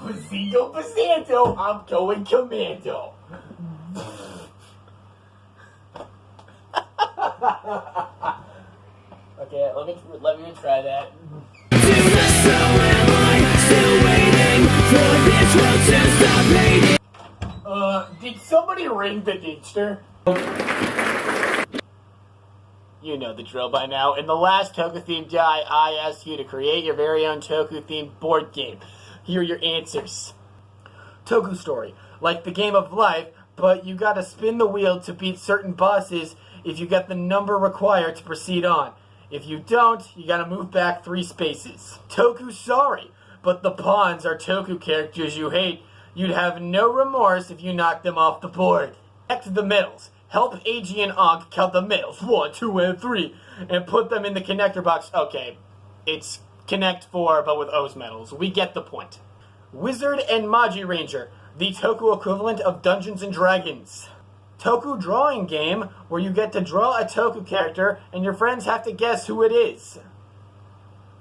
Bazingo Bazando, I'm going commando. Okay, let me try that. Did somebody ring the dingster? You know the drill by now. In the last Toku-themed YIAY, I asked you to create your very own Toku-themed board game. Here are your answers. Toku story. Like the game of life, but you gotta spin the wheel to beat certain bosses if you get the number required to proceed on. If you don't, you gotta move back 3 spaces. Toku sorry, but the pawns are Toku characters you hate. You'd have no remorse if you knocked them off the board. Connect the medals. Help AG and Ankh count the medals, 1, 2, and 3, and put them in the connector box. Okay, it's Connect 4, but with O's medals. We get the point. Wizard and Magi Ranger, the Toku equivalent of Dungeons and Dragons. Toku drawing game, where you get to draw a Toku character, and your friends have to guess who it is.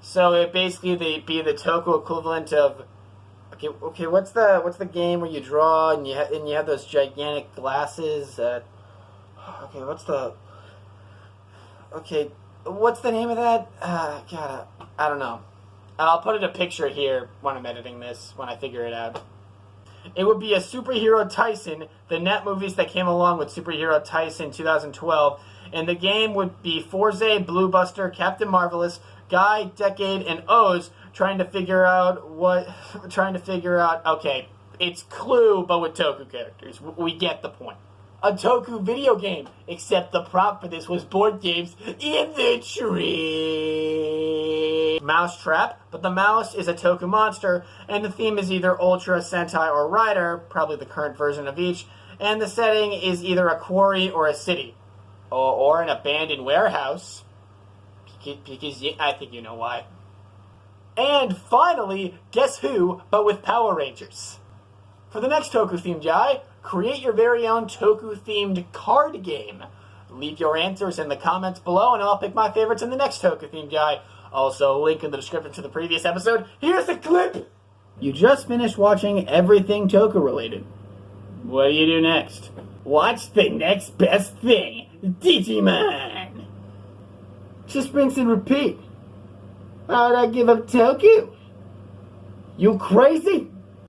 So it basically be the Toku equivalent of... Okay, what's the game where you draw and you have those gigantic glasses? Okay, what's the name of that? God, I don't know. I'll put in a picture here when I'm editing this, when I figure it out. It would be a Superhero Tyson, the net movies that came along with Superhero Tyson 2012, and the game would be Forze, Blue Buster, Captain Marvelous, Guy, Decade, and O's trying to figure out, okay, it's Clue, but with Toku characters. We get the point. A Toku video game, except the prop for this was board games in the tree. Mouse Trap, but the mouse is a Toku monster, and the theme is either Ultra, Sentai, or Rider, probably the current version of each, and the setting is either a quarry or a city. Or an abandoned warehouse, because I think you know why. And finally, Guess Who, but with Power Rangers. For the next Toku-themed YIAY, create your very own Toku-themed card game. Leave your answers in the comments below, and I'll pick my favorites in the next Toku-themed YIAY. Also, link in the description to the previous episode. Here's a clip! You just finished watching everything Toku-related. What do you do next? Watch the next best thing, Digimon! Just rinse and repeat. Why would I give up Toku? You crazy?